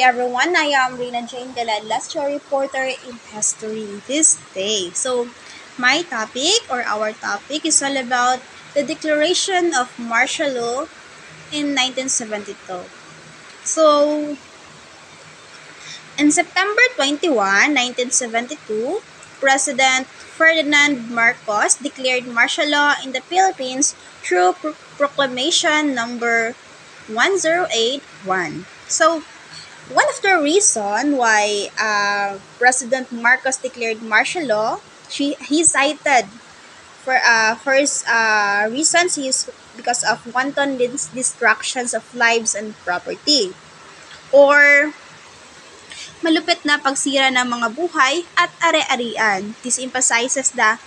everyone, I am Rina Jane Galadlas, your reporter in history this day. So my topic or our topic is all about the declaration of martial law in 1972. So in September 21, 1972, President Ferdinand Marcos declared martial law in the Philippines through Proclamation number 1081. So one of the reason why President Marcos declared martial law, he cited for first reasons is because of wanton destructions of lives and property, or malupit na pagsira ng mga buhay at are-arian. This emphasizes the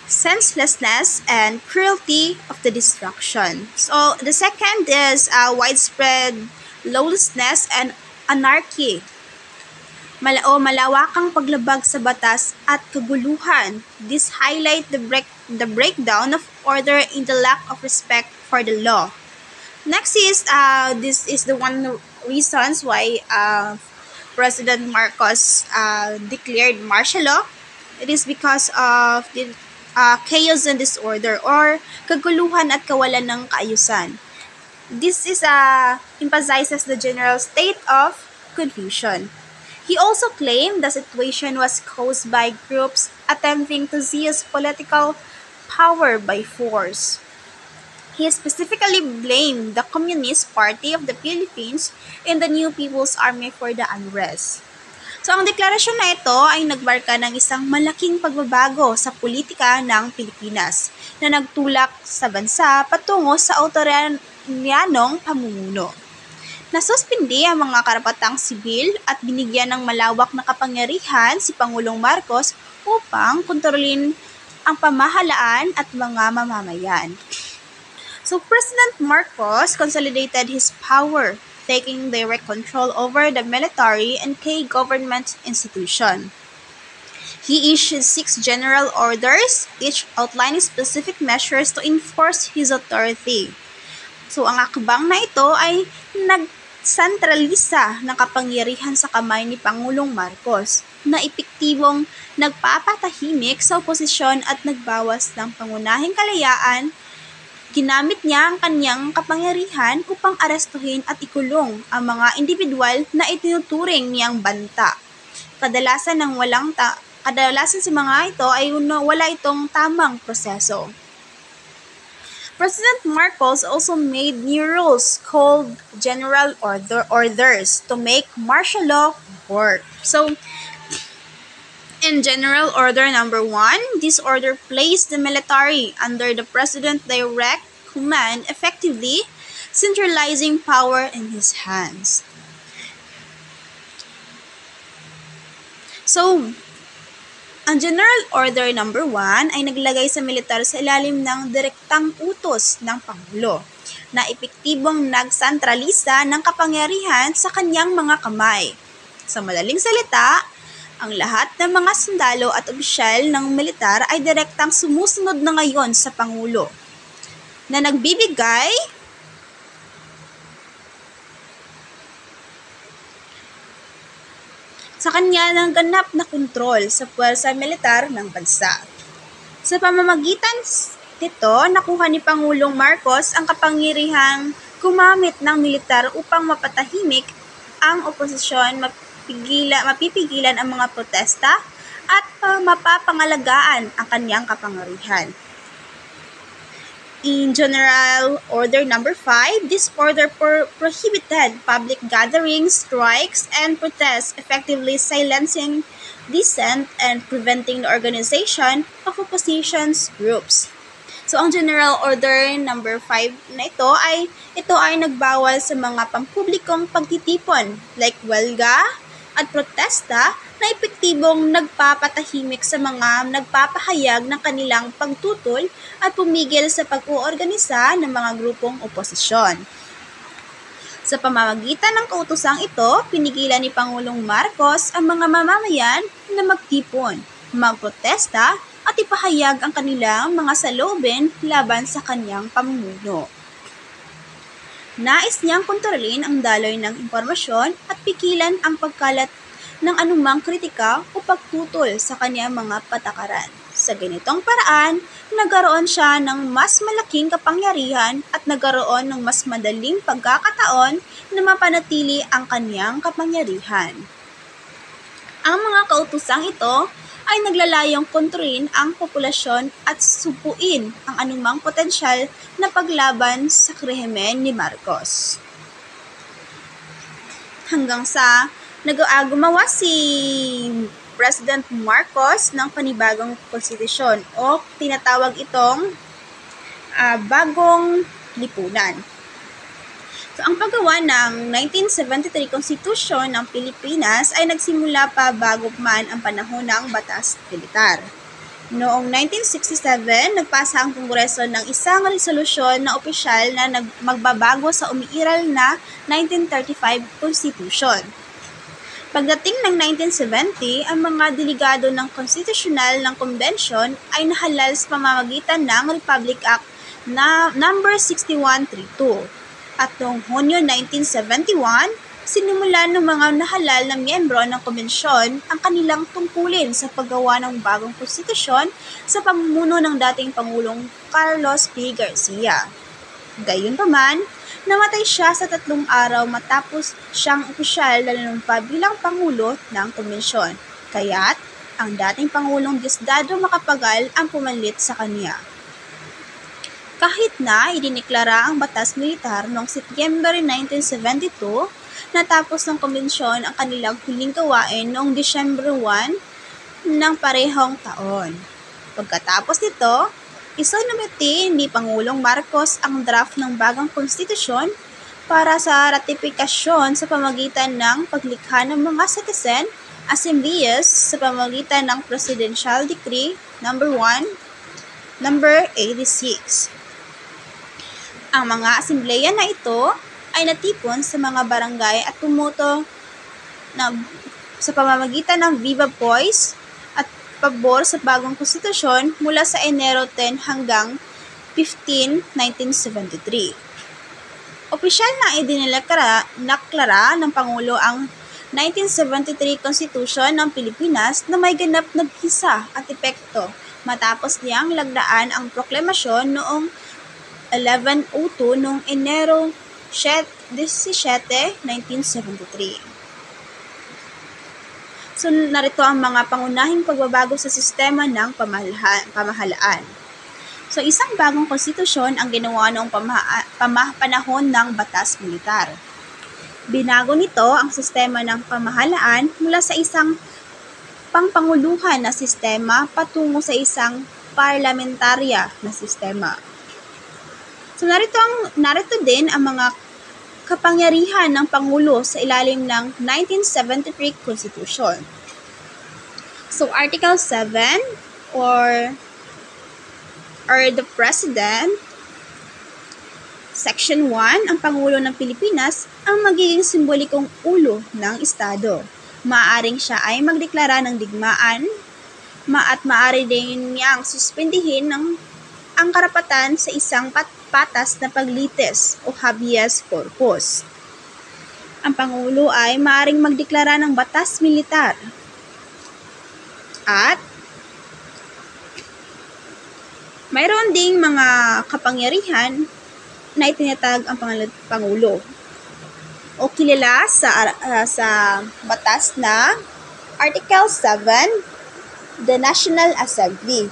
senselessness and cruelty of the destruction. So the second is widespread lawlessness and anarchy. Malawakang paglabag sa batas at kaguluhan. This highlight the breakdown of order in the lack of respect for the law. Next is this is the one reasons why President Marcos declared martial law. It is because of the chaos and disorder or kaguluhan at kawalan ng kaayusan. This is emphasizes the general state of confusion. He also claimed the situation was caused by groups attempting to seize political power by force. He specifically blamed the Communist Party of the Philippines and the New People's Army for the unrest. So ang deklarasyon na ito ay nagmarka ng isang malaking pagbabago sa politika ng Pilipinas na nagtulak sa bansa patungo sa otoryanong pamumuno. Nasuspindi ang mga karapatang sibil at binigyan ng malawak na kapangyarihan si Pangulong Marcos upang kontrolin ang pamahalaan at mga mamamayan. So President Marcos consolidated his power, taking direct control over the military and key government institution. He issued 6 general orders, each outlining specific measures to enforce his authority. So ang akbang na ito ay nagsentralisa ng kapangyarihan sa kamay ni Pangulong Marcos na epektibong nagpapatahimik sa oposisyon at nagbawas ng pangunahing kalayaan. Ginamit niya ang kanyang kapangyarihan upang arestuhin at ikulong ang mga individual na itinuturing niyang banta. Kadalasan sa mga ito ay wala itong tamang proseso. President Marcos also made new rules called General Orders to make martial law work. So, in General Order number 1, this order placed the military under the President's direct command, effectively centralizing power in his hands. So, ang General Order number 1 ay naglagay sa militar sa ilalim ng direktang utos ng Pangulo na epektibong nagsentralisa ng kapangyarihan sa kanyang mga kamay. Sa madaling salita, ang lahat ng mga sundalo at opisyal ng militar ay direktang sumusunod na ngayon sa Pangulo na nagbibigay sa kanya ng ganap na kontrol sa puwersa militar ng bansa. Sa pamamagitan nito, nakuha ni Pangulong Marcos ang kapangyarihang gumamit ng militar upang mapatahimik ang oposisyon, mapipigilan ang mga protesta at mapapangalagaan ang kanyang kapangyarihan. In General Order number 5, this order prohibited public gatherings, strikes, and protests, effectively silencing dissent and preventing the organization of opposition groups. So ang General Order number 5 na ito ay nagbawal sa mga pampublikong pagtitipon like welga at protesta na epektibong nagpapatahimik sa mga nagpapahayag ng kanilang pagtutol at pumigil sa pag-uorganisa ng mga grupong oposisyon. Sa pamamagitan ng kautosang ito, pinigilan ni Pangulong Marcos ang mga mamamayan na magtipon, magprotesta at ipahayag ang kanilang mga saloobin laban sa kanyang pamumuno. Nais niyang kontrolin ang daloy ng impormasyon at pigilan ang pagkalat ng anumang kritika o pagtutol sa kanyang mga patakaran. Sa ganitong paraan, nagkaroon siya ng mas malaking kapangyarihan at nagkaroon ng mas madaling pagkakataon na mapanatili ang kanyang kapangyarihan. Ang mga kautosang ito ay naglalayong kontrolin ang populasyon at supuin ang anumang potensyal na paglaban sa rehimen ni Marcos. Hanggang sa gumawa si President Marcos ng panibagong konstitusyon o tinatawag itong bagong lipunan. So, ang paggawa ng 1973 Constitution ng Pilipinas ay nagsimula pa bago man ang panahon ng batas militar. Noong 1967, nagpasa ang Kongreso ng isang resolusyon na opisyal na magbabago sa umiiral na 1935 Constitution. Pagdating ng 1970, ang mga delegado ng Constitutional ng Convention ay nahalal sa pamamagitan ng Republic Act na No. 6132. At noong Hunyo 1971, sinimula ng mga nahalal na miyembro ng Kombensyon ang kanilang tungkulin sa paggawa ng bagong konstitusyon sa pamumuno ng dating Pangulong Carlos P. Garcia. Gayunpaman, namatay siya sa 3 araw matapos siyang opisyal na nanumpa bilang Pangulo ng Kombensyon, kaya't ang dating Pangulong Diosdado Macapagal ang pumalit sa kanya. Kahit na idineklara ang batas militar noong Setyembre 1972, natapos ng kombensyon ang kanilang huling gawain noong Disyembre 1 ng parehong taon. Pagkatapos nito, isinumiti ni Pangulong Marcos ang draft ng bagong konstitusyon para sa ratifikasyon sa pamamagitan ng paglikha ng mga citizen assemblies sa pamamagitan ng Presidential Decree No. 1, No. 86. Ang mga asembleya na ito ay natipon sa mga barangay at tumoto sa pamamagitan ng Viva Voice at pabor sa bagong konstitusyon mula sa Enero 10 hanggang 15, 1973. Opisyal na idineklara ng Pangulo ang 1973 Constitution ng Pilipinas na may ganap na bisa at epekto matapos niyang lagdaan ang proklamasyon noong 1102 noong Enero 17, 1973. So, narito ang mga pangunahing pagbabago sa sistema ng pamahalaan. So, isang bagong konstitusyon ang ginawa noong panahon ng batas militar. Binago nito ang sistema ng pamahalaan mula sa isang pangpanguluhan na sistema patungo sa isang parlamentarya na sistema. So, narito din ang mga kapangyarihan ng Pangulo sa ilalim ng 1973 Constitution. So, Article 7 or the President, Section 1, ang Pangulo ng Pilipinas ang magiging simbolikong ulo ng Estado. Maaaring siya ay magdeklara ng digmaan at maaari din niyang suspendihin ang karapatan sa isang patas na paglitis o habeas corpus. Ang Pangulo ay maaaring magdeklara ng batas militar at mayroon ding mga kapangyarihan na itinatag ang Pangulo o kilala sa batas na Article 7, the National Assembly.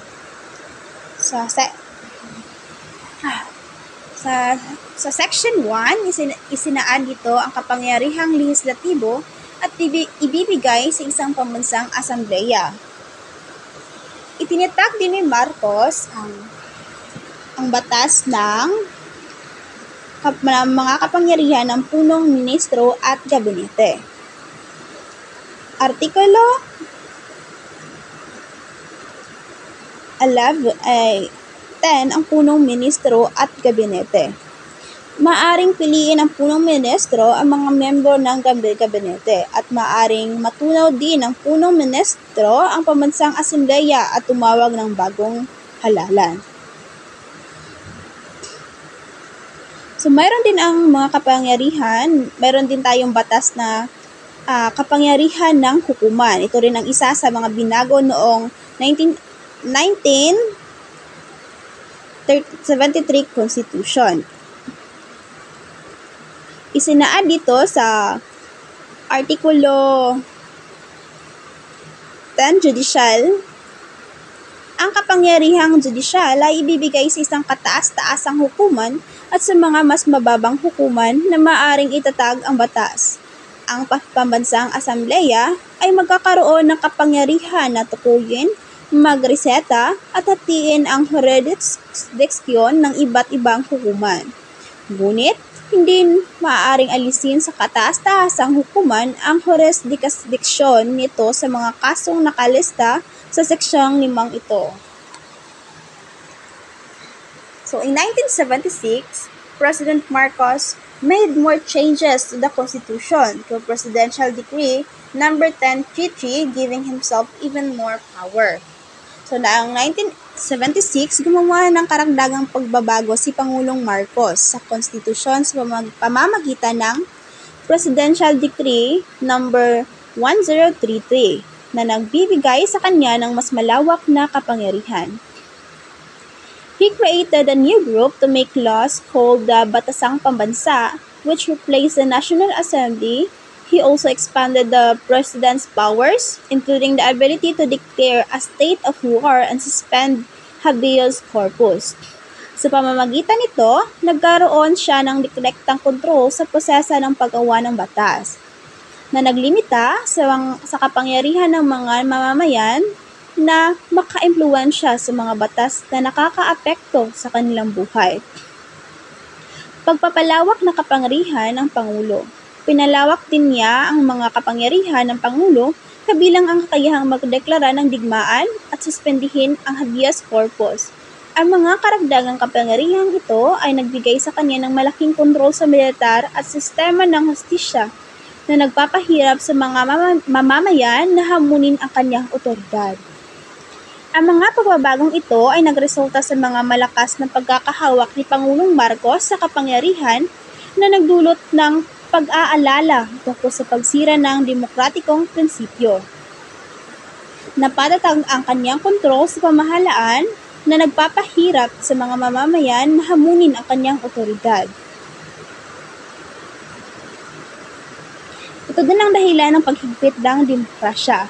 Sa Section 1, isinaan dito ang kapangyarihang lehislatibo at ibibigay sa isang pambansang asambleya. Itinatag din ni Marcos ang batas ng mga kapangyarihan ng punong ministro at gabinete. Artikulo 10 ang punong ministro at gabinete. Maaring piliin ng punong ministro ang mga miyembro ng gabinete at maaring matunaw din ng punong ministro ang pambansang asambleya at tumawag ng bagong halalan. So, mayroon din ang mga kapangyarihan, mayroon din tayong batas na kapangyarihan ng hukuman. Ito rin ang isa sa mga binago noong 1973 Constitution. Isinaad dito sa Artikulo 10 Judicial, ang kapangyarihang judisyal ay ibibigay sa isang kataas-taasang hukuman at sa mga mas mababang hukuman na maaring itatag ang batas. Ang pambansang asambleya ay magkakaroon ng kapangyarihan na tukuyin, magreseta at hatiin ang jurisdiksyon ng iba't ibang hukuman. Ngunit, hindi maaaring alisin sa kataas-taasang hukuman ang jurisdiksyon nito sa mga kasong nakalista sa seksyong 5 ito. So, in 1976, President Marcos made more changes to the Constitution through Presidential Decree number 1033, giving himself even more power. So, noong 1976, gumawa ng karagdagang pagbabago si Pangulong Marcos sa Constitution sa pamamagitan ng Presidential Decree number 1033 na nagbibigay sa kanya ng mas malawak na kapangyarihan. He created a new group to make laws called the Batasang Pambansa, which replaced the National Assembly. He also expanded the president's powers, including the ability to declare a state of war and suspend habeas corpus. Sa pamamagitan nito, nagkaroon siya ng direktang kontrol sa proseso ng paggawa ng batas, na naglimita sa kapangyarihan ng mga mamamayan na makaimpluwensya sa mga batas na nakakaapekto sa kanilang buhay. Pagpapalawak na kapangyarihan ng Pangulo. Pinalawak din niya ang mga kapangyarihan ng Pangulo, kabilang ang kakayahang magdeklara ng digmaan at suspendihin ang habeas corpus. Ang mga karagdagang kapangyarihan ito ay nagbigay sa kanya ng malaking kontrol sa militar at sistema ng hustisya na nagpapahirap sa mga mamamayan na hamunin ang kanyang otoridad. Ang mga pagbabagong ito ay nagresulta sa mga malakas na pagkakahawak ni Pangulong Marcos sa kapangyarihan na nagdulot ng pag-aalala tungkol sa pagsira ng demokratikong prinsipyo. Napatatag ang kanyang kontrol sa pamahalaan na nagpapahirap sa mga mamamayan na hamunin ang kanyang otoridad. Ito din ang dahilan ng paghigpit ng demokrasya.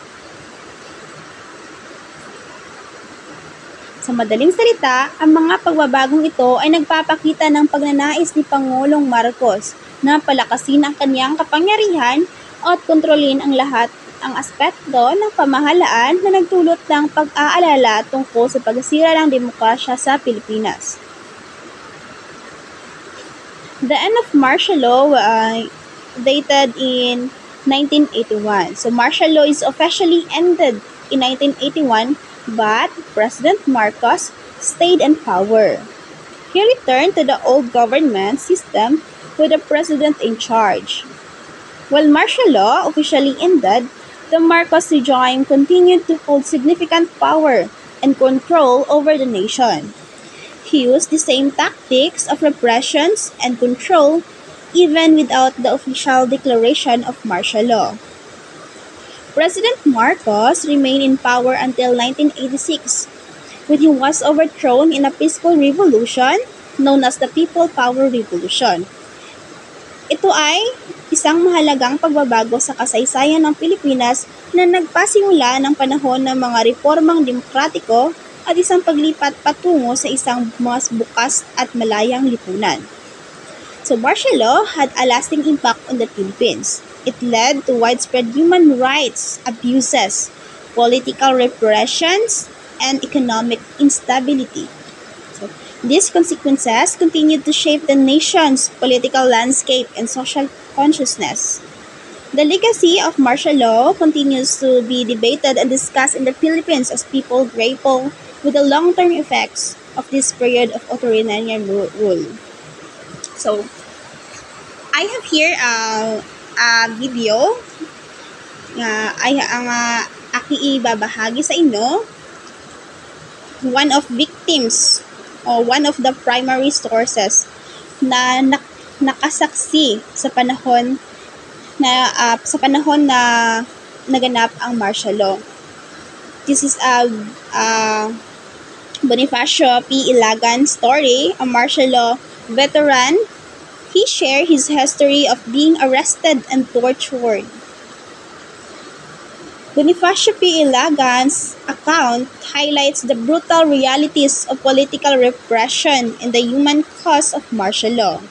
Sa madaling salita, ang mga pagbabagong ito ay nagpapakita ng pagnanais ni Pangulong Marcos na palakasin ang kanyang kapangyarihan at kontrolin ang lahat ang aspekto ng pamahalaan na nagdulot ng pag-aalala tungkol sa pagsira ng demokrasya sa Pilipinas. The end of martial law dated in 1981. So martial law is officially ended in 1981, but President Marcos stayed in power. He returned to the old government system with the president in charge. While martial law officially ended, the Marcos regime continued to hold significant power and control over the nation. He used the same tactics of repressions and control even without the official declaration of martial law. President Marcos remained in power until 1986, when he was overthrown in a peaceful revolution known as the People Power Revolution. Ito ay isang mahalagang pagbabago sa kasaysayan ng Pilipinas na nagpasimula ng panahon ng mga reformang demokratiko at isang paglipat patungo sa isang mas bukas at malayang lipunan. So martial law had a lasting impact on the Philippines. It led to widespread human rights abuses, political repressions, and economic instability. So, these consequences continued to shape the nation's political landscape and social consciousness. The legacy of martial law continues to be debated and discussed in the Philippines as people grapple with the long-term effects of this period of authoritarian rule. So, I have here a video na ang aki ibabahagi sa inyo. One of victims or one of the primary sources na nakasaksi sa panahon na naganap ang martial law. This is a Bonifacio P. Ilagan's story, a martial law veteran. He shared his history of being arrested and tortured. Bonifacio P. Ilagan's account highlights the brutal realities of political repression and the human cost of martial law.